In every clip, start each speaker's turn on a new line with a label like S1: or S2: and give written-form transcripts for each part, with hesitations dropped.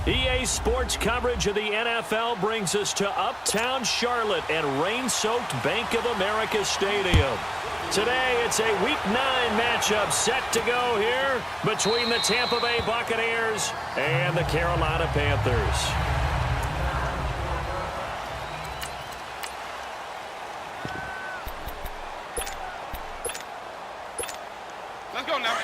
S1: EA Sports coverage of the NFL brings us to uptown Charlotte and rain-soaked Bank of America Stadium. Today, it's a Week 9 matchup set to go here between the Tampa Bay Buccaneers and the Carolina Panthers.
S2: Let's go now.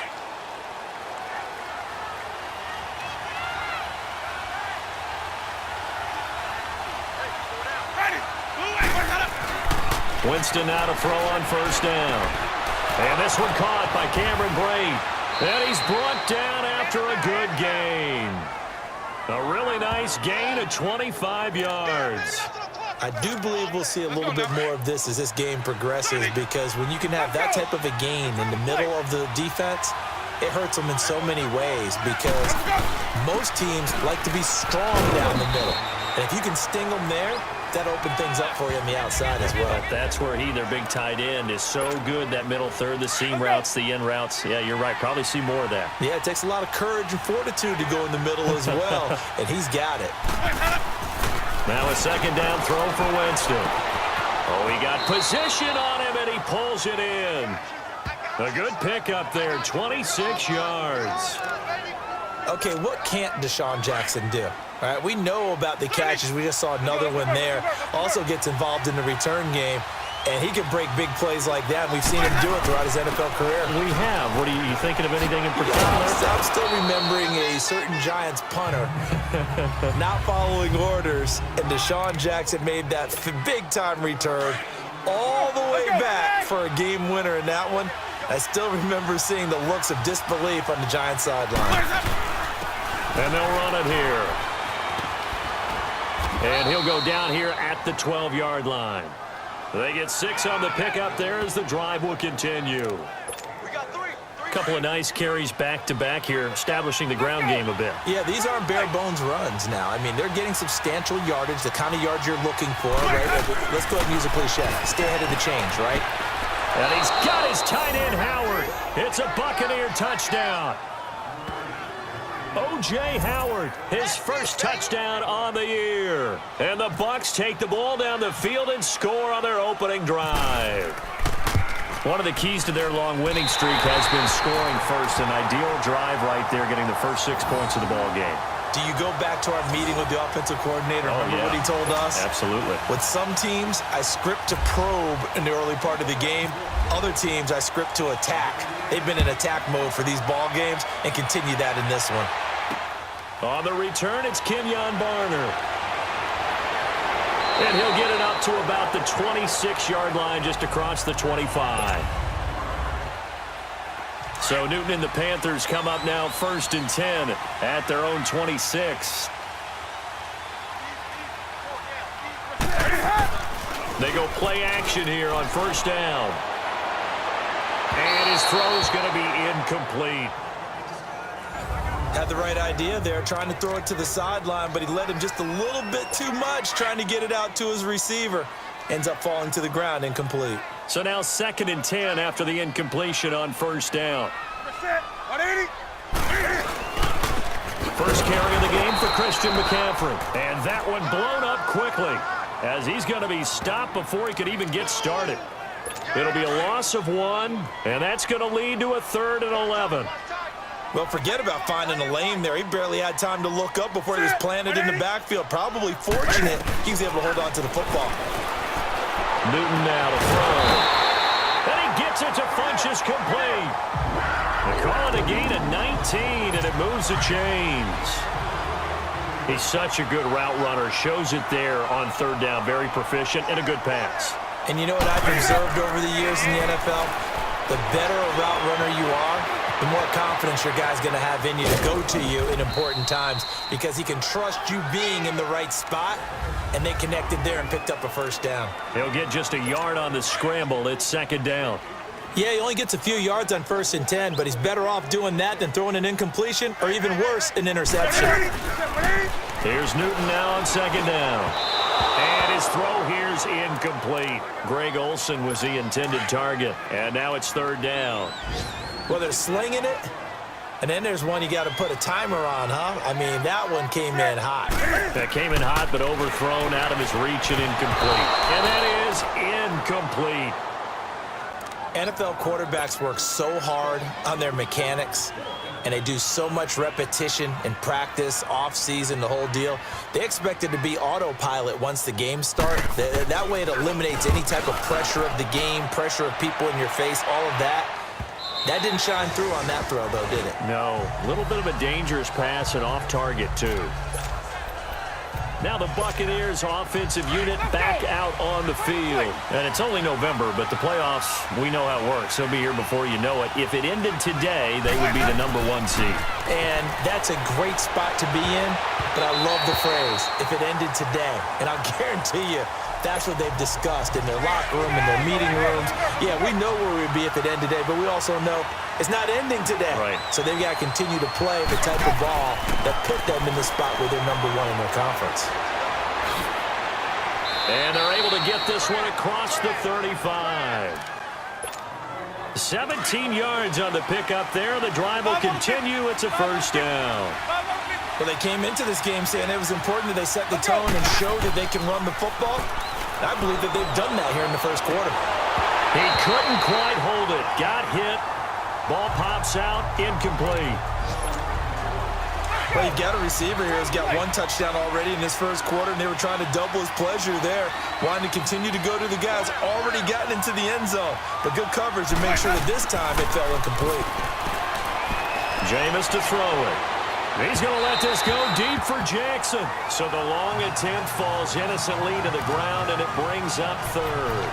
S1: Winston now to throw on first down. And this one caught by Cameron Brate. And he's brought down after a good gain. A really nice gain of 25 yards.
S3: I do believe we'll see a little bit more of this as this game progresses, because when you can have that type of a gain in the middle of the defense, it hurts them in so many ways, because most teams like to be strong down the middle. And if you can sting them there, that opens things up for you on the outside as well.
S1: That's where their big tight end, is so good, that middle third, the seam routes, the in routes. Yeah, you're right. Probably see more of that.
S3: Yeah, it takes a lot of courage and fortitude to go in the middle as well, and he's got it.
S1: Now a second down throw for Winston. Oh, he got position on him, and he pulls it in. A good pickup there, 26 yards.
S3: Okay, what can't Deshaun Jackson do? All right, we know about the catches. We just saw another one there. Also gets involved in the return game, and he can break big plays like that. We've seen him do it throughout his NFL career.
S1: We have. What are you thinking of anything in particular?
S3: I'm still remembering a certain Giants punter not following orders, and Deshaun Jackson made that big-time return all the way back for a game winner in that one. I still remember seeing the looks of disbelief on the Giants sideline.
S1: And they'll run it here. And he'll go down here at the 12-yard line. They get 6 on the pickup there as the drive will continue. A couple of nice carries back-to-back here, establishing the ground game a bit.
S3: Yeah, these aren't bare-bones runs now. I mean, they're getting substantial yardage, the kind of yards you're looking for, right? Let's go ahead and use a cliche. Stay ahead of the change, right?
S1: And he's got his tight end, Howard. It's a Buccaneer touchdown. O.J. Howard, his first touchdown on the year. And the Bucs take the ball down the field and score on their opening drive. One of the keys to their long winning streak has been scoring first. An ideal drive right there, getting the first 6 points of the ball game.
S3: Do you go back to our meeting with the offensive coordinator? Remember what he told us?
S1: Absolutely.
S3: With some teams, I script to probe in the early part of the game. Other teams, I script to attack. They've been in attack mode for these ball games and continue that in this one.
S1: On the return, it's Kenyon Barner. And he'll get it up to about the 26-yard line, just across the 25. So Newton and the Panthers come up now 1st and 10 at their own 26. They go play action here on first down. And his throw's going to be incomplete.
S3: Had the right idea there, trying to throw it to the sideline, but he led him just a little bit too much, trying to get it out to his receiver. Ends up falling to the ground, incomplete.
S1: So now 2nd and 10 after the incompletion on first down. First carry of the game for Christian McCaffrey. And that one blown up quickly, as he's going to be stopped before he could even get started. It'll be a loss of 1, and that's going to lead to a 3rd and 11.
S3: Well, forget about finding a lane there. He barely had time to look up before he was planted in the backfield. Probably fortunate he was able to hold on to the football.
S1: Newton now to throw. And he gets it to Funchess complete. They call it a gain of 19, and it moves the chains. He's such a good route runner. Shows it there on 3rd down. Very proficient and a good pass.
S3: And you know what I've observed over the years in the NFL? The better a route runner you are, the more confidence your guy's going to have in you to go to you in important times, because he can trust you being in the right spot, and they connected there and picked up a first down.
S1: He'll get just a yard on the scramble. It's 2nd down.
S3: Yeah, he only gets a few yards on 1st and 10, but he's better off doing that than throwing an incompletion, or even worse, an interception.
S1: Here's Newton now on 2nd down. And his throw here's incomplete. Greg Olsen was the intended target, and now it's 3rd down.
S3: Well, they're slinging it, And then there's one you got to put a timer on, huh? I mean, that one came in hot.
S1: That came in hot, but overthrown out of his reach and incomplete. And that is incomplete.
S3: NFL quarterbacks work so hard on their mechanics, and they do so much repetition in practice, off-season, the whole deal. They expect it to be autopilot once the games start. That way it eliminates any type of pressure of the game, pressure of people in your face, all of that. That didn't shine through on that throw, though, did it?
S1: No. A little bit of a dangerous pass and off target, too. Now the Buccaneers offensive unit back out on the field. And it's only November, but the playoffs, we know how it works. They'll be here before you know it. If it ended today, they would be the #1 seed.
S3: And that's a great spot to be in, but I love the phrase, if it ended today. And I'll guarantee you, that's what they've discussed in their locker room, in their meeting rooms. Yeah, we know where we'd be if it ended today, but we also know it's not ending today.
S1: Right.
S3: So they've got to continue to play the type of ball that put them in the spot where they're #1 in their conference.
S1: And they're able to get this one across the 35. 17 yards on the pickup there. The drive will continue. It's a first down.
S3: Well, they came into this game saying it was important that they set the tone and show that they can run the football. And I believe that they've done that here in the first quarter.
S1: He couldn't quite hold it. Got hit. Ball pops out. Incomplete.
S3: Well, you've got a receiver here who's got 1 touchdown already in this first quarter, and they were trying to double his pleasure there, wanting to continue to go to the guys already gotten into the end zone. But good coverage to make sure that this time it fell incomplete.
S1: Jameis to throw it. He's going to let this go deep for Jackson. So the long attempt falls innocently to the ground, and it brings up third.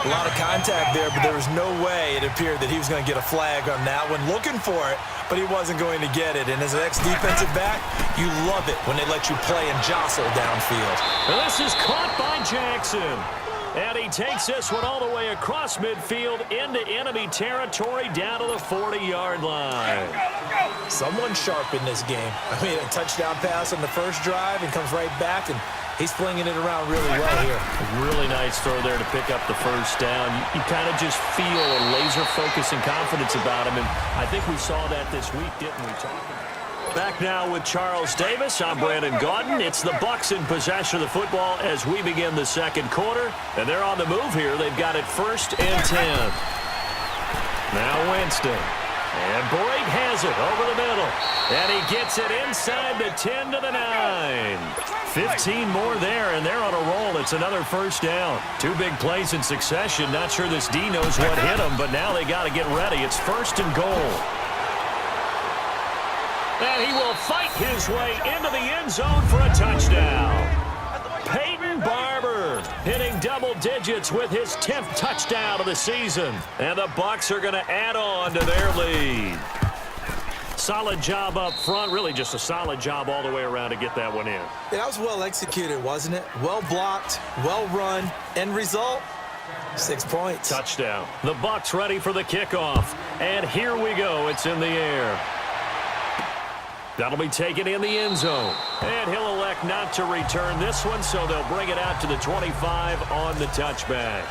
S3: A lot of contact there, but there was no way it appeared that he was going to get a flag on that one. Looking for it, but he wasn't going to get it. And as an ex-defensive back, you love it when they let you play and jostle downfield.
S1: And this is caught by Jackson. And he takes this one all the way across midfield into enemy territory down to the 40-yard line.
S3: Someone sharp in this game. I mean, a touchdown pass on the first drive and comes right back, and he's flinging it around really well here.
S1: Really nice throw there to pick up the first down. You kind of just feel a laser focus and confidence about him, and I think we saw that this week, didn't we? Back now with Charles Davis. I'm Brandon Gaudin. It's the Bucs in possession of the football as we begin the second quarter, and they're on the move here. They've got it 1st and 10. Now Winston. And Boyd has it over the middle. And he gets it inside the 10 to the 9. 15 more there, and they're on a roll. It's another first down. 2 big plays in succession. Not sure this D knows what hit him, but now they got to get ready. It's 1st and goal. And he will fight his way into the end zone for a touchdown. Peyton Barber hitting double digits with his 10th touchdown of the season. And the Bucs are going to add on to their lead. Solid job up front. Really just a solid job all the way around to get that one in.
S3: Yeah, that was well executed, wasn't it? Well blocked, well run. End result, 6 points.
S1: Touchdown. The Bucs ready for the kickoff. And here we go. It's in the air. That'll be taken in the end zone. And he'll elect not to return this one, so they'll bring it out to the 25 on the touchback.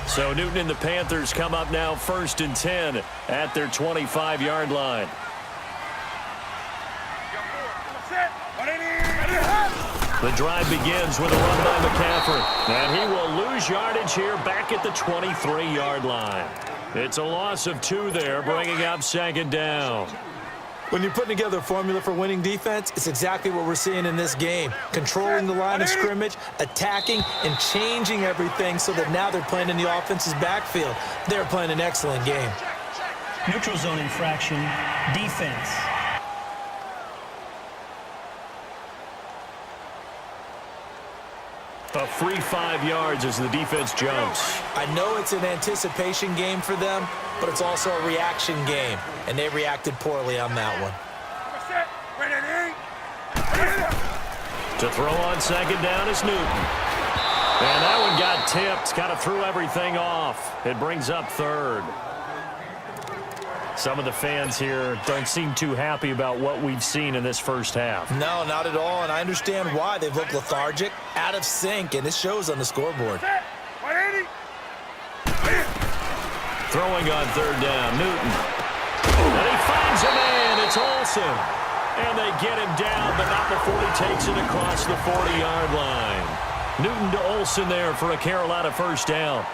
S1: So Newton and the Panthers come up now 1st and 10 at their 25-yard line. The drive begins with a run by McCaffrey. And he will lose yardage here back at the 23-yard line. It's a loss of 2 there, bringing up 2nd down.
S3: When you're putting together a formula for winning defense, it's exactly what we're seeing in this game. Controlling the line of scrimmage, attacking, and changing everything so that now they're playing in the offense's backfield. They're playing an excellent game.
S4: Neutral zone infraction, defense.
S1: A free 5 yards as the defense jumps.
S3: I know it's an anticipation game for them, but it's also a reaction game, and they reacted poorly on that one.
S1: To throw on 2nd down is Newton. And that one got tipped, kind of threw everything off. It brings up 3rd. Some of the fans here don't seem too happy about what we've seen in this first half.
S3: No, not at all, and I understand why. They've looked lethargic, out of sync, and it shows on the scoreboard.
S1: Throwing on 3rd down, Newton. And he finds a man. It's Olsen. And they get him down, but not before he takes it across the 40-yard line. Newton to Olsen there for a Carolina first down.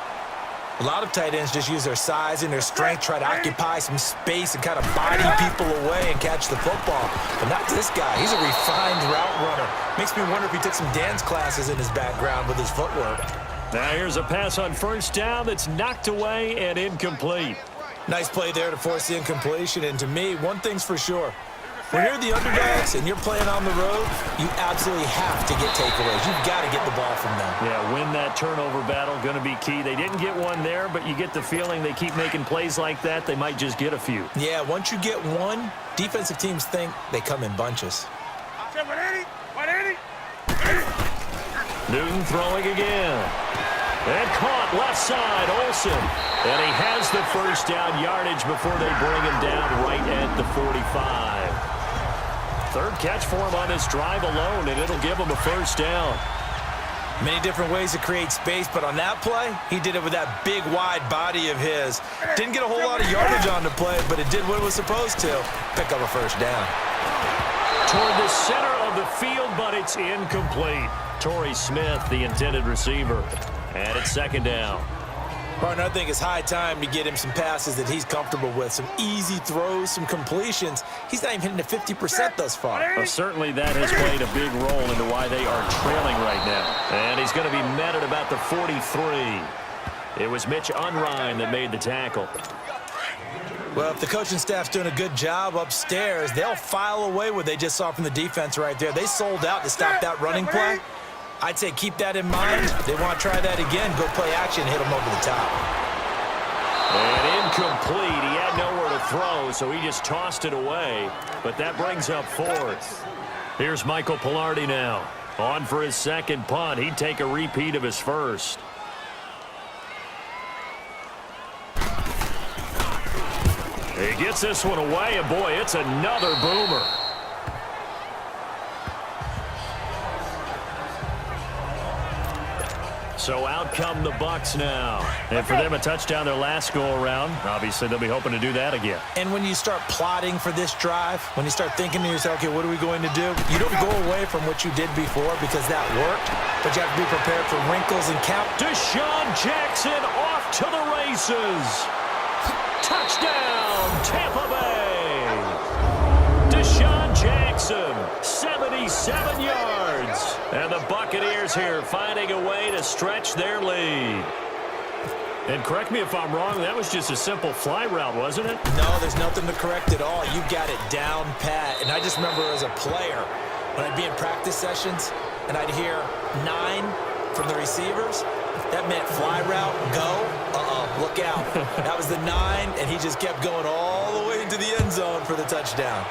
S3: A lot of tight ends just use their size and their strength, try to occupy some space and kind of body people away and catch the football. But not this guy. He's a refined route runner. Makes me wonder if he took some dance classes in his background with his footwork.
S1: Now here's a pass on first down that's knocked away and incomplete.
S3: Nice play there to force the incompletion. And to me, one thing's for sure. When you're the underdogs and you're playing on the road, you absolutely have to get takeaways. You've got to get the ball from them.
S1: Yeah, win that turnover battle, going to be key. They didn't get one there, but you get the feeling they keep making plays like that, they might just get a few.
S3: Yeah, once you get one, defensive teams think they come in bunches.
S1: Newton throwing again. And caught left side, Olsen. And he has the first down yardage before they bring him down right at the 45. Third catch for him on this drive alone, and it'll give him a first down.
S3: Many different ways to create space, but on that play, he did it with that big, wide body of his. Didn't get a whole lot of yardage on the play, but it did what it was supposed to. Pick up a first down.
S1: Toward the center of the field, but it's incomplete. Torrey Smith, the intended receiver. And it's second down.
S3: Partner, I think it's high time to get him some passes that he's comfortable with. Some easy throws, some completions. He's not even hitting the 50% thus far.
S1: Well, certainly that has played a big role into why they are trailing right now. And he's going to be met at about the 43. It was Mitch Unrein that made the tackle.
S3: Well, if the coaching staff's doing a good job upstairs, they'll file away what they just saw from the defense right there. They sold out to stop that running play. I'd say keep that in mind. They want to try that again. Go play action, hit them over the top.
S1: And incomplete. He had nowhere to throw, so he just tossed it away. But that brings up fourth. Here's Michael Pilardi now. On for his second punt. He'd take a repeat of his first. He gets this one away, and boy, it's another boomer. So out come the Bucs now. And for them, a touchdown their last go-around. Obviously, they'll be hoping to do that again.
S3: And when you start plotting for this drive, when you start thinking to yourself, okay, what are we going to do? You don't go away from what you did before because that worked, but you have to be prepared for wrinkles and count.
S1: Deshaun Jackson off to the races. Touchdown, Tampa Bay. Deshaun Jackson, 77 yards. And the Buccaneers here finding a way to stretch their lead. And correct me if I'm wrong, that was just a simple fly route, wasn't it?
S3: No, there's nothing to correct at all. You got it down pat. And I just remember as a player, when I'd be in practice sessions and I'd hear 9 from the receivers, that meant fly route, go, look out. That was the 9, and he just kept going all the way into the end zone for the touchdown.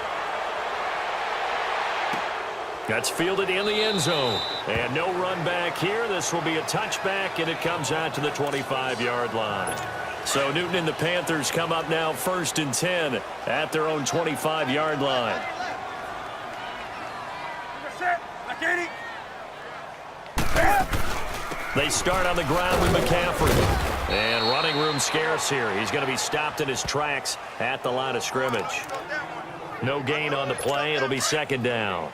S1: That's fielded in the end zone. And no run back here. This will be a touchback, and it comes out to the 25-yard line. So Newton and the Panthers come up now 1st and 10 at their own 25-yard line. They start on the ground with McCaffrey. And running room scarce here. He's going to be stopped in his tracks at the line of scrimmage. No gain on the play. It'll be second down.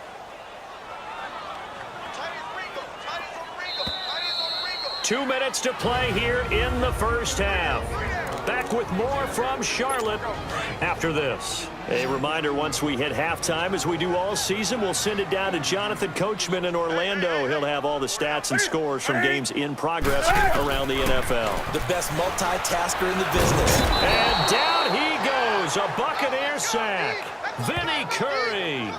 S1: Two minutes to play here in the first half. Back with more from Charlotte after this. A reminder, once we hit halftime, as we do all season, we'll send it down to Jonathan Coachman in Orlando. He'll have all the stats and scores from games in progress around the NFL.
S3: The best multitasker in the business.
S1: And down he goes, a Buccaneer sack. Vinny Curry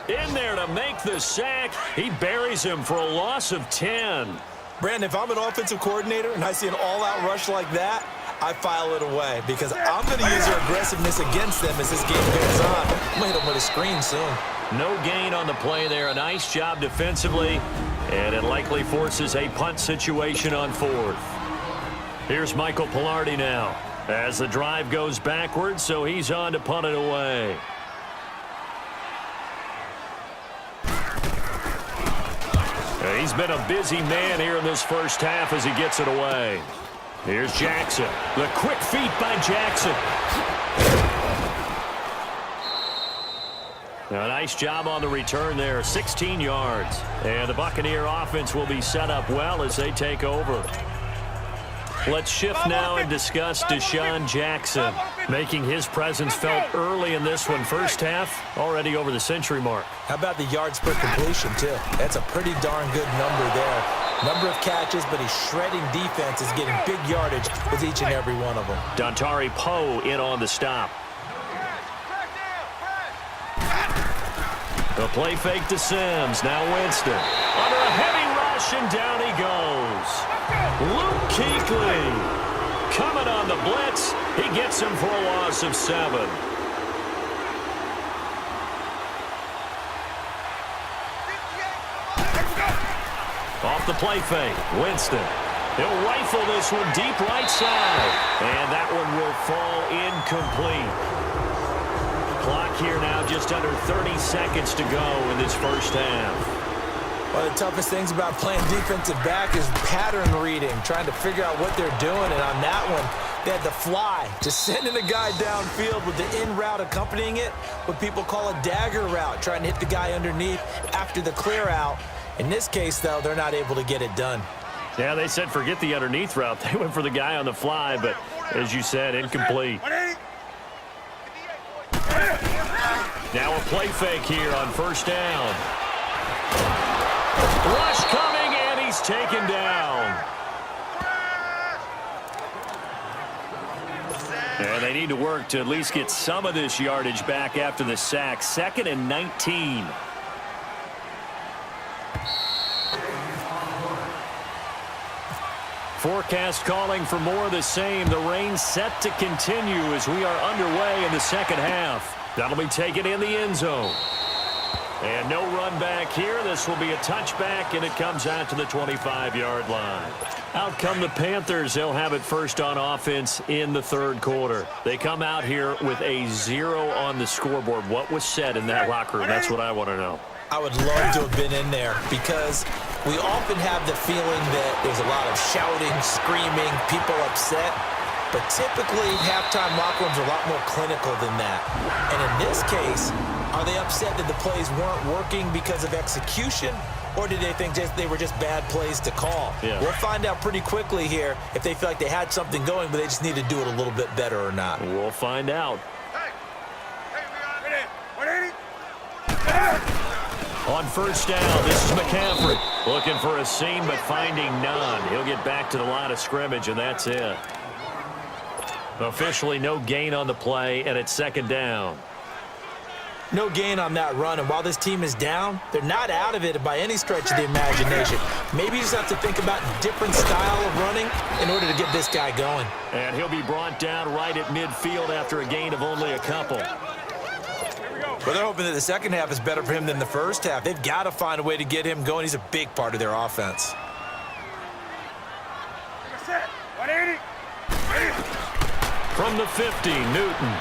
S1: in there to make the sack. He buries him for a loss of 10.
S3: Brandon, if I'm an offensive coordinator and I see an all-out rush like that, I file it away because I'm going to use their aggressiveness against them as this game goes on. I'm going to hit them with a screen soon.
S1: No gain on the play there. A nice job defensively, and it likely forces a punt situation on 4th. Here's Michael Pilardi now as the drive goes backwards, so he's on to punt it away. He's been a busy man here in this first half as he gets it away. Here's Jackson. The quick feet by Jackson. A nice job on the return there, 16 yards. And the Buccaneer offense will be set up well as they take over. Let's shift now and discuss Deshaun Jackson, making his presence felt early in this one. First half, already over the century mark.
S3: How about the yards per completion, too? That's a pretty darn good number there. Number of catches, but he's shredding defenses, getting big yardage with each and every one of them.
S1: Dontari Poe in on the stop. The play fake to Sims. Now Winston. Under a heavy rush, and down he goes. Luke Kuechly coming on the blitz. He gets him for a loss of 7. Off the play fake, Winston. He'll rifle this one deep right side. And that one will fall incomplete. Clock here now just under 30 seconds to go in this first half.
S3: One of the toughest things about playing defensive back is pattern reading, trying to figure out what they're doing. And on that one, they had the fly, just sending a guy downfield with the in route accompanying it, what people call a dagger route, trying to hit the guy underneath after the clear out. In this case, though, they're not able to get it done.
S1: Yeah, they said forget the underneath route. They went for the guy on the fly, but as you said, incomplete. Now a play fake here on first down. Rush coming, and he's taken down. And they need to work to at least get some of this yardage back after the sack. 2nd and 19. Forecast calling for more of the same. The rain set to continue as we are underway in the second half. That'll be taken in the end zone. And no run back here. This will be a touchback, and it comes out to the 25-yard line. Out come the Panthers. They'll have it first on offense in the third quarter. They come out here with a 0 on the scoreboard. What was said in that locker room? That's what I want to know.
S3: I would love to have been in there because we often have the feeling that there's a lot of shouting, screaming, people upset. But typically, halftime locker rooms are a lot more clinical than that. And in this case, are they upset that the plays weren't working because of execution? Or did they think they were just bad plays to call?
S1: Yeah.
S3: We'll find out pretty quickly here if they feel like they had something going, but they just need to do it a little bit better or not.
S1: We'll find out. On first down, this is McCaffrey. Looking for a seam, but finding none. He'll get back to the line of scrimmage, and that's it. Officially no gain on the play, and it's second down.
S3: No gain on that run, and while this team is down, they're not out of it by any stretch of the imagination. Maybe you just have to think about different style of running in order to get this guy going.
S1: And he'll be brought down right at midfield after a gain of only a couple.
S3: Well, they're hoping that the second half is better for him than the first half. They've got to find a way to get him going. He's a big part of their offense.
S1: From the 50, Newton.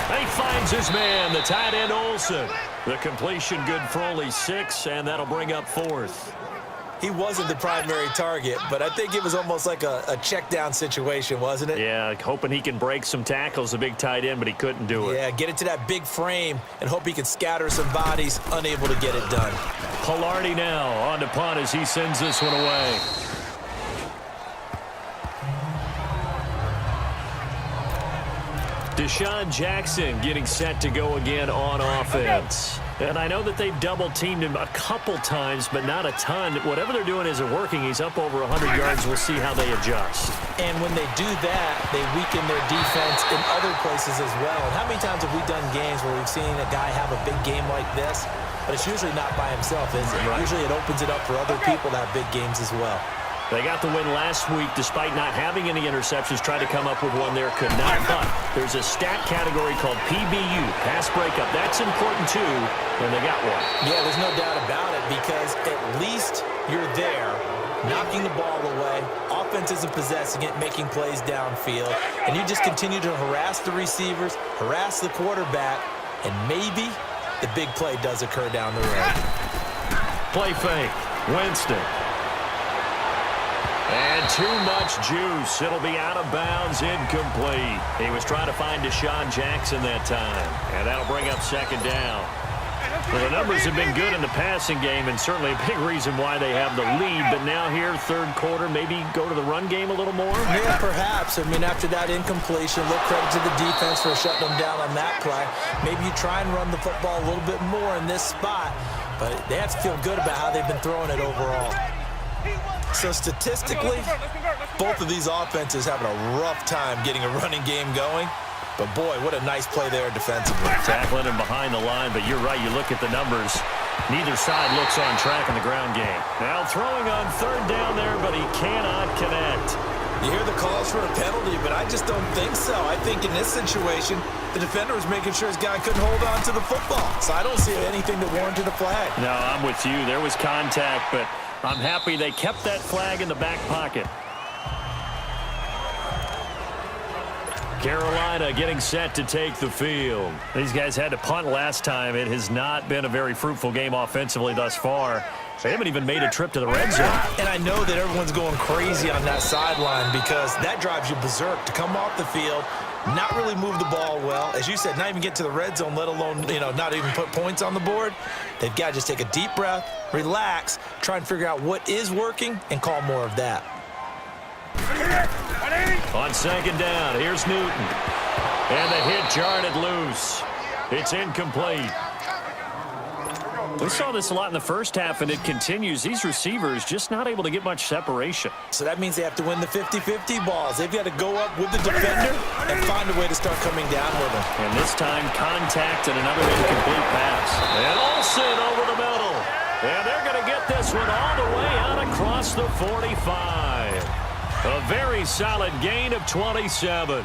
S1: He finds his man, the tight end Olsen. The completion good for only 6, and that'll bring up 4th.
S3: He wasn't the primary target, but I think it was almost like a check down situation, wasn't it?
S1: Yeah, hoping he can break some tackles, the big tight end, but he couldn't do it.
S3: Yeah, get it to that big frame and hope he can scatter some bodies, unable to get it done.
S1: Pilardi now on to punt as he sends this one away. Deshaun Jackson getting set to go again on offense. And I know that they've double-teamed him a couple times, but not a ton. Whatever they're doing isn't working. He's up over 100 yards. We'll see how they adjust.
S3: And when they do that, they weaken their defense in other places as well. And how many times have we done games where we've seen a guy have a big game like this? But it's usually not by himself, is it? Right. Usually it opens it up for other people to have big games as well.
S1: They got the win last week despite not having any interceptions. Tried to come up with one there, could not. But there's a stat category called PBU, pass breakup. That's important too, and they got one.
S3: Yeah, there's no doubt about it because at least you're there, knocking the ball away. Offense isn't possessing it, making plays downfield. And you just continue to harass the receivers, harass the quarterback, and maybe the big play does occur down the road.
S1: Play fake, Winston. And too much juice. It'll be out of bounds, incomplete. He was trying to find Deshaun Jackson that time. And that'll bring up second down. Well, the numbers have been good in the passing game, and certainly a big reason why they have the lead. But now here, third quarter, maybe go to the run game a little more?
S3: Yeah, perhaps. I mean, after that incompletion, a little credit to the defense for shutting them down on that play. Maybe you try and run the football a little bit more in this spot, but they have to feel good about how they've been throwing it overall. So statistically, both of these offenses having a rough time getting a running game going. But, boy, what a nice play there defensively.
S1: Tackling him behind the line, but you're right. You look at the numbers. Neither side looks on track in the ground game. Now throwing on third down there, but he cannot connect.
S3: You hear the calls for a penalty, but I just don't think so. I think in this situation, the defender was making sure his guy couldn't hold on to the football. So I don't see anything that warranted a flag.
S1: No, I'm with you. There was contact, but I'm happy they kept that flag in the back pocket. Carolina getting set to take the field. These guys had to punt last time. It has not been a very fruitful game offensively thus far. They haven't even made a trip to the red zone.
S3: And I know that everyone's going crazy on that sideline because that drives you berserk to come off the field, not really move the ball well. As you said, not even get to the red zone, let alone, not even put points on the board. They've got to just take a deep breath, relax, try and figure out what is working, and call more of that.
S1: On second down, here's Newton. And the hit jarred it loose. It's incomplete. We saw this a lot in the first half, and it continues. These receivers just not able to get much separation.
S3: So that means they have to win the 50-50 balls. They've got to go up with the defender and find a way to start coming down with them.
S1: And this time, contact and another incomplete pass. And Olsen over the middle. And they're going to get this one all the way out across the 45. A very solid gain of 27.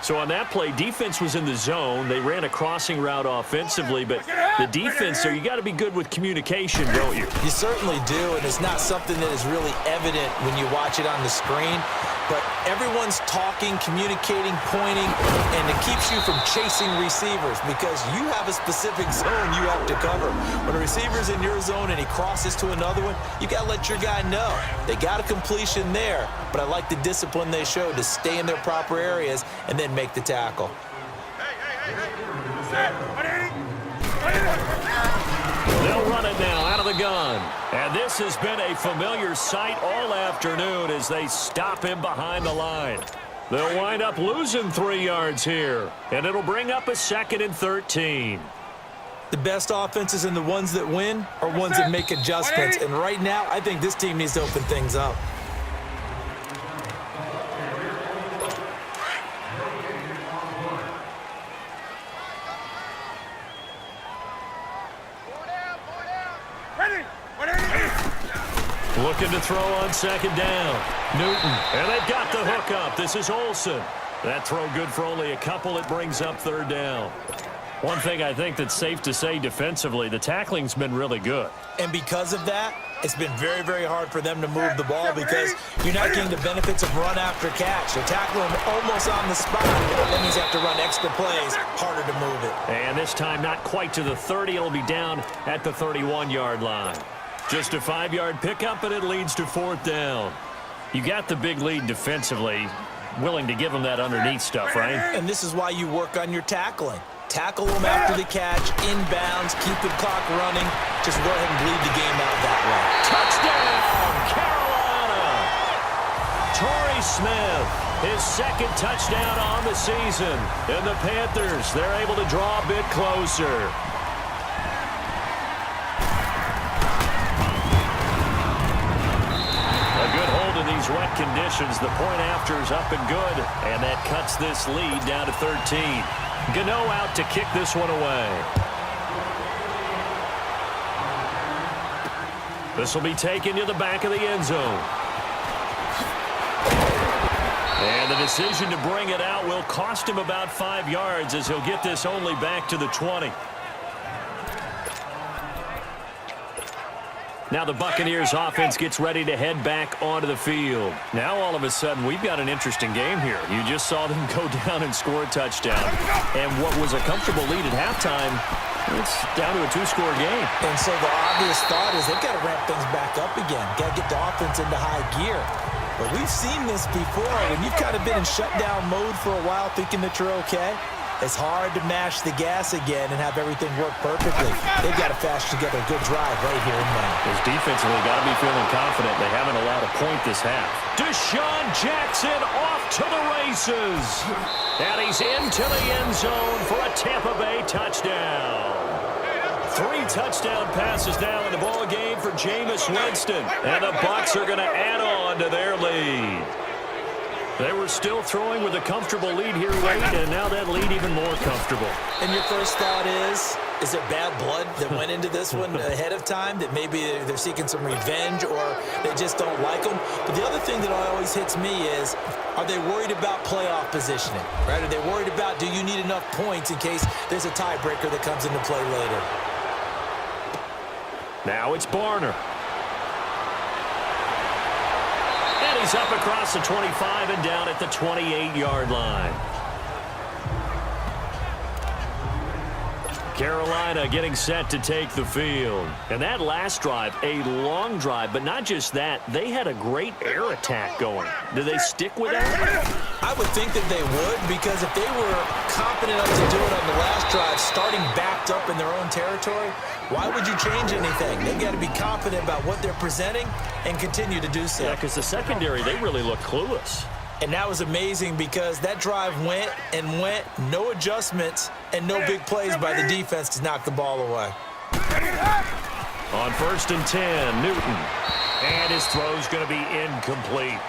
S1: So on that play, defense was in the zone. They ran a crossing route offensively, but the defense there, you got to be good with communication, don't you?
S3: You certainly do, and it's not something that is really evident when you watch it on the screen. But everyone's talking, communicating, pointing, and it keeps you from chasing receivers because you have a specific zone you have to cover. When a receiver's in your zone and he crosses to another one, you got to let your guy know. They got a completion there, but I like the discipline they showed to stay in their proper areas and then make the tackle.
S1: They'll run it now out of the gun. And this has been a familiar sight all afternoon as they stop him behind the line. They'll wind up losing 3 yards here, and it'll bring up a 2nd and 13.
S3: The best offenses and the ones that win are ones that make adjustments. And right now, I think this team needs to open things up.
S1: Looking to throw on second down. Newton. And they've got the hook up. This is Olsen. That throw good for only a couple. It brings up third down. One thing I think that's safe to say defensively, the tackling's been really good.
S3: And because of that, it's been very, very hard for them to move the ball because you're not getting the benefits of run after catch. They're tackling them almost on the spot. That means you have to run extra plays, harder to move it.
S1: And this time not quite to the 30. It'll be down at the 31-yard line. Just a 5-yard pickup, and it leads to 4th down. You got the big lead defensively, willing to give them that underneath stuff, right?
S3: And this is why you work on your tackling. Tackle them after the catch, inbounds, keep the clock running. Just go ahead and bleed the game out that way.
S1: Touchdown, Carolina! Torrey Smith, his 2nd touchdown on the season. And the Panthers, they're able to draw a bit closer. These wet conditions, the point after is up and good, and that cuts this lead down to 13. Gano out to kick this one away. This will be taken to the back of the end zone. And the decision to bring it out will cost him about 5 yards as he'll get this only back to the 20. Now the Buccaneers offense gets ready to head back onto the field. Now all of a sudden we've got an interesting game here. You just saw them go down and score a touchdown. And what was a comfortable lead at halftime It's down to a two-score game.
S3: And so the obvious thought is they've got to ramp things back up again. Got to get the offense into high gear. But we've seen this before. When you've kind of been in shutdown mode for a while thinking that you're okay, it's hard to mash the gas again and have everything work perfectly. They've got to fashion together a good drive right here and now.
S1: Because defensively, got to be feeling confident. They haven't allowed a point this half. Deshaun Jackson off to the races. And he's into the end zone for a Tampa Bay touchdown. 3 touchdown passes now in the ball game for Jameis Winston. And the Bucs are going to add on to their lead. They were still throwing with a comfortable lead here late, and now that lead even more comfortable.
S3: And your first thought is it bad blood that went into this one ahead of time, that maybe they're seeking some revenge or they just don't like them? But the other thing that always hits me is, are they worried about playoff positioning? Right? Are they worried about, do you need enough points in case there's a tiebreaker that comes into play later?
S1: Now it's Barner. And he's up across the 25 and down at the 28-yard line. Carolina getting set to take the field. And that last drive, a long drive, but not just that, they had a great air attack going. Do they stick with that?
S3: I would think that they would, because if they were confident enough to do it on the last drive, starting backed up in their own territory, why would you change anything? They've got to be confident about what they're presenting and continue to do so.
S1: Yeah, because the secondary, they really look clueless.
S3: And that was amazing because that drive went and went, no adjustments and no big plays by the defense to knock the ball away.
S1: On 1st and 10, Newton. And his throw's going to be incomplete.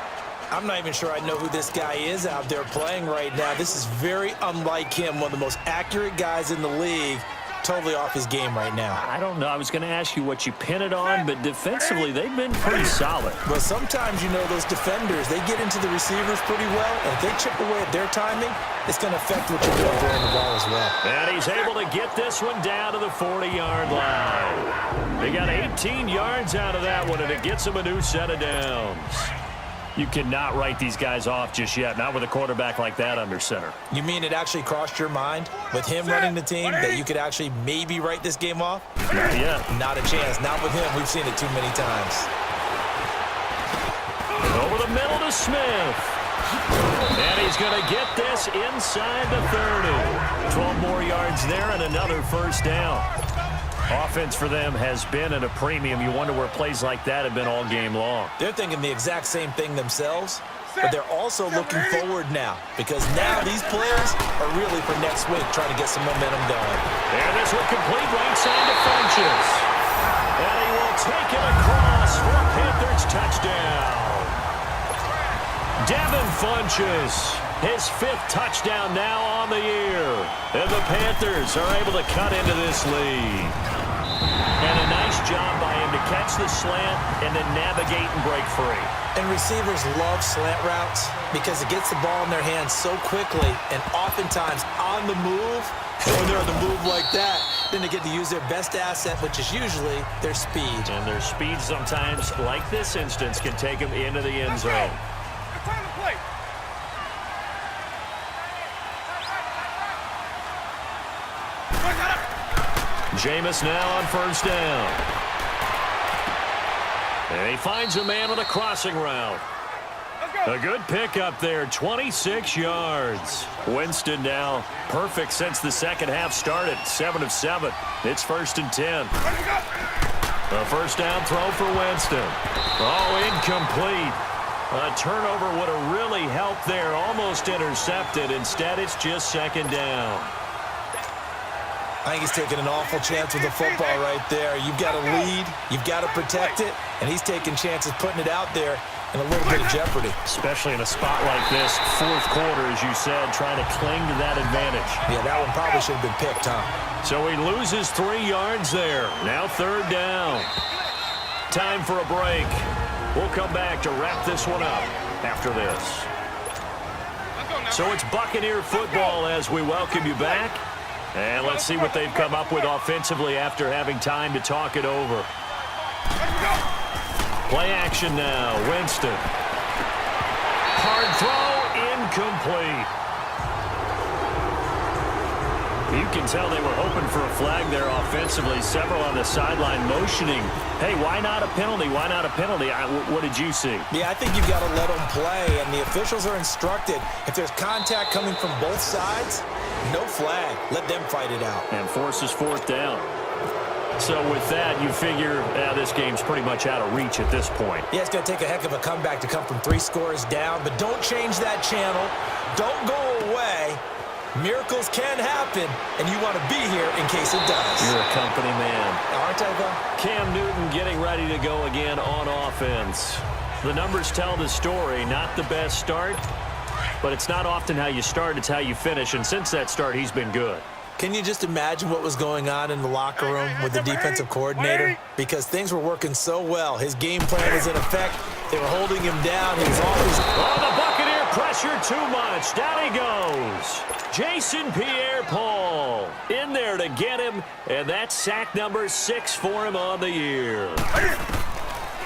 S3: I'm not even sure I know who this guy is out there playing right now. This is very unlike him, one of the most accurate guys in the league. Totally off his game right now.
S1: I don't know. I was going to ask you what you pin it on, but defensively, they've been pretty solid.
S3: But sometimes, you know, those defenders, they get into the receivers pretty well, and if they chip away at their timing, it's going to affect what you're doing throwing the ball as well.
S1: And he's able to get this one down to the 40-yard line. They got 18 yards out of that one, and it gets them a new set of downs. You cannot write these guys off just yet, not with a quarterback like that under center.
S3: You mean it actually crossed your mind with him running the team that you could actually maybe write this game off?
S1: Not yet.
S3: Not a chance. Not with him. We've seen it too many times.
S1: Over the middle to Smith. And he's going to get this inside the 30. 12 more yards there and another first down. Offense for them has been at a premium. You wonder where plays like that have been all game long.
S3: They're thinking the exact same thing themselves, but they're also looking forward now because now these players are really for next week trying to get some momentum going.
S1: And this will complete right side to Funches. And he will take it across for a Panthers touchdown. Devin Funches, his 5th touchdown now on the year. And the Panthers are able to cut into this lead. And a nice job by him to catch the slant and then navigate and break free.
S3: And receivers love slant routes because it gets the ball in their hands so quickly and oftentimes on the move. And when they're on the move like that, then they get to use their best asset, which is usually their speed.
S1: And their speed sometimes, like this instance, can take them into the end zone. Jameis now on 1st down. And he finds a man on a crossing route. A good pickup there, 26 yards. Winston now perfect since the second half started, 7 of 7. It's 1st and 10. A first down throw for Winston. Oh, incomplete. A turnover would have really helped there, almost intercepted. Instead, it's just 2nd down.
S3: I think he's taking an awful chance with the football right there. You've got to lead, you've got to protect it, and he's taking chances putting it out there in a little bit of jeopardy.
S1: Especially in a spot like this, 4th quarter, as you said, trying to cling to that advantage.
S3: Yeah, that one probably should have been picked, huh?
S1: So he loses 3 yards there. Now 3rd down. Time for a break. We'll come back to wrap this one up after this. So it's Buccaneer football as we welcome you back. And let's see what they've come up with offensively after having time to talk it over. Play action now. Winston. Hard throw, incomplete. You can tell they were hoping for a flag there offensively. Several on the sideline motioning, hey, why not a penalty? Why not a penalty? What did you see?
S3: Yeah, I think you've got to let them play, and the officials are instructed. If there's contact coming from both sides, no flag. Let them fight it out.
S1: And forces fourth down. So with that, you figure this game's pretty much out of reach at this point.
S3: Yeah, it's going to take a heck of a comeback to come from 3 scores down, but don't change that channel. Don't go away. Miracles can happen, and you want to be here in case it does.
S1: You're a company man.
S3: Aren't I, though?
S1: Cam Newton getting ready to go again on offense. The numbers tell the story. Not the best start, but it's not often how you start, it's how you finish. And since that start, he's been good.
S3: Can you just imagine what was going on in the locker room with the defensive coordinator? Because things were working so well. His game plan was in effect. They were holding him down. He was always...
S1: Oh, the Buccaneer pressure too much. Down he goes. Jason Pierre-Paul in there to get him. And that's sack number 6 for him on the year.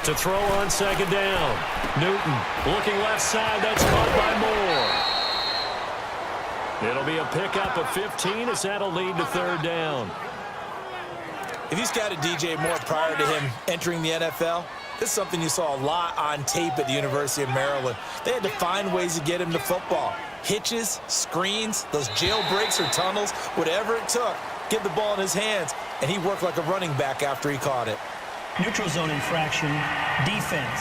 S1: To throw on second down. Newton looking left side. That's caught by Moore. It'll be a pickup of 15 as that'll lead to third down.
S3: If he's got a DJ Moore prior to him entering the NFL, this is something you saw a lot on tape at the University of Maryland. They had to find ways to get him to football. Hitches, screens, those jailbreaks or tunnels, whatever it took, get the ball in his hands, and he worked like a running back after he caught it.
S4: Neutral zone infraction, defense.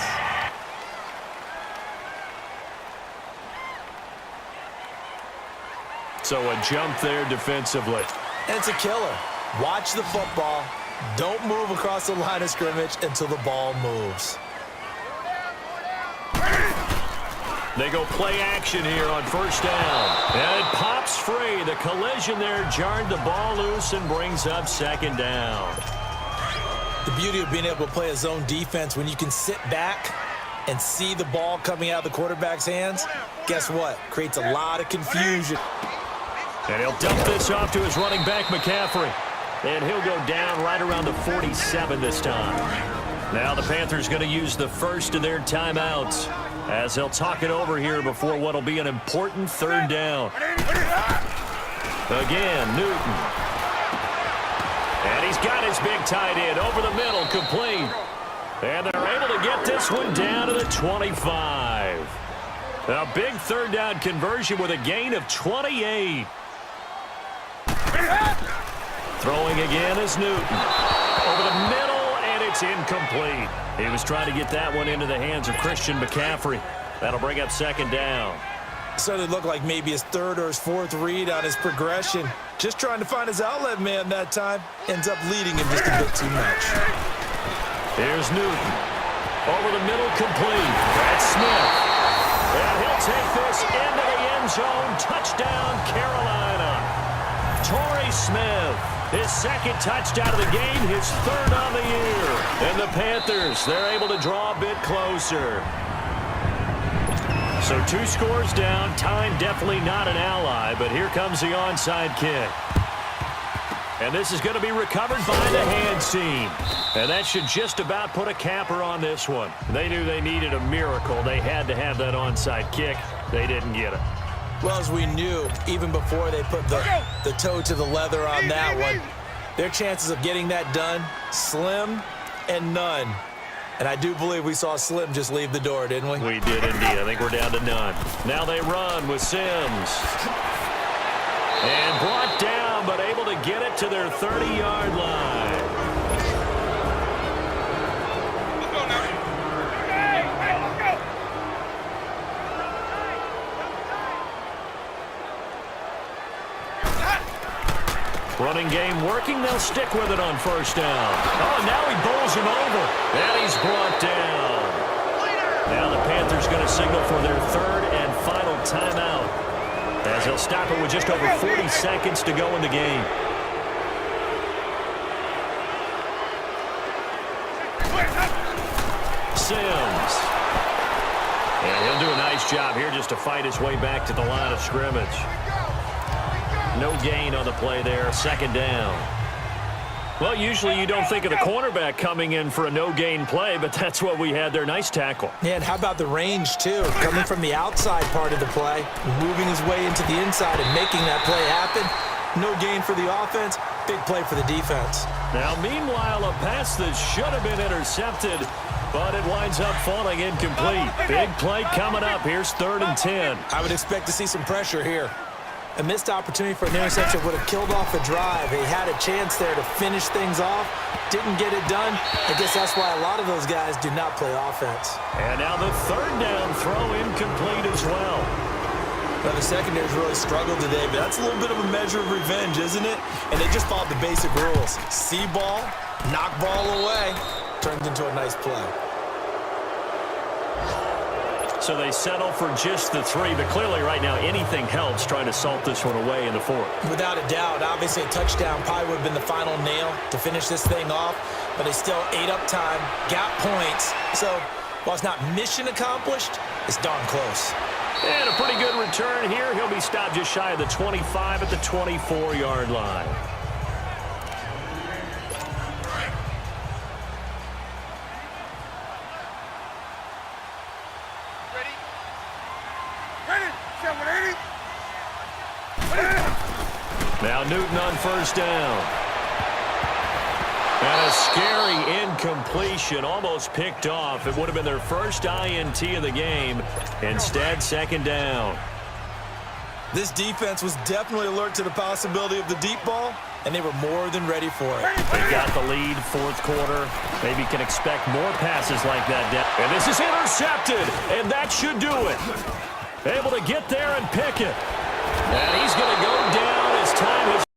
S1: So a jump there defensively.
S3: And it's a killer. Watch the football. Don't move across the line of scrimmage until the ball moves.
S1: They go play action here on first down. And it pops free. The collision there jarred the ball loose and brings up second down.
S3: The beauty of being able to play a zone defense when you can sit back and see the ball coming out of the quarterback's hands, guess what? Creates a lot of confusion.
S1: And he'll dump this off to his running back, McCaffrey. And he'll go down right around the 47 this time. Now the Panthers going to use the first of their timeouts as they'll talk it over here before what will be an important third down. Again, Newton. And he's got his big tight end over the middle, complete. And they're able to get this one down to the 25. A big third down conversion with a gain of 28. Throwing again is Newton. Over the middle, and it's incomplete. He was trying to get that one into the hands of Christian McCaffrey. That'll bring up second down.
S3: Certainly looked like maybe his third or his fourth read on his progression. Just trying to find his outlet man that time. Ends up leading him just a bit too much.
S1: Here's Newton. Over the middle, complete. That's Smith. And he'll take this into the end zone. Touchdown, Carolina. Torrey Smith, his second touchdown of the game, his third on the year. And the Panthers, they're able to draw a bit closer. So 2 scores down. Time definitely not an ally, but here comes the onside kick. And this is going to be recovered by the hands team. And that should just about put a capper on this one. They knew they needed a miracle. They had to have that onside kick. They didn't get it.
S3: Well, as we knew, even before they put the toe to the leather on that one, their chances of getting that done, slim and none. And I do believe we saw Slim just leave the door, didn't we?
S1: We did indeed. I think we're down to none. Now they run with Sims. And brought down, but able to get it to their 30-yard line.
S2: Let's go now. Let's go.
S1: Running game working. They'll stick with it on first down. Oh, now he bowls him over. And he's brought down. Now the Panthers going to signal for their third and final timeout, as they'll stop it with just over 40 seconds to go in the game. Sims. And he'll do a nice job here just to fight his way back to the line of scrimmage. No gain on the play there. Second down. Well, usually you don't think of the cornerback coming in for a no-gain play, but that's what we had there. Nice tackle.
S3: Yeah, and how about the range, too? Coming from the outside part of the play, moving his way into the inside and making that play happen. No gain for the offense. Big play for the defense.
S1: Now, meanwhile, a pass that should have been intercepted, but it winds up falling incomplete. Big play coming up. Here's 3rd and 10.
S3: I would expect to see some pressure here. A missed opportunity for an interception would have killed off the drive. They had a chance there to finish things off. Didn't get it done. I guess that's why a lot of those guys do not play offense.
S1: And now the 3rd down throw incomplete as well.
S3: Now, the secondary's really struggled today, but that's a little bit of a measure of revenge, isn't it? And they just followed the basic rules. See ball, knock ball away. Turns into a nice play.
S1: So they settle for just the 3, but clearly right now anything helps trying to salt this one away in the 4th.
S3: Without a doubt, obviously a touchdown probably would have been the final nail to finish this thing off, but they still ate up time, got points. So while it's not mission accomplished, it's darn close.
S1: And a pretty good return here. He'll be stopped just shy of the 25 at the 24-yard line. Now Newton on 1st down. And a scary incompletion, almost picked off. It would have been their first INT of the game. Instead, 2nd down.
S3: This defense was definitely alert to the possibility of the deep ball, and they were more than ready for it.
S1: They got the lead, 4th quarter. Maybe can expect more passes like that. And this is intercepted, and that should do it. Able to get there and pick it. And he's going to go down as time has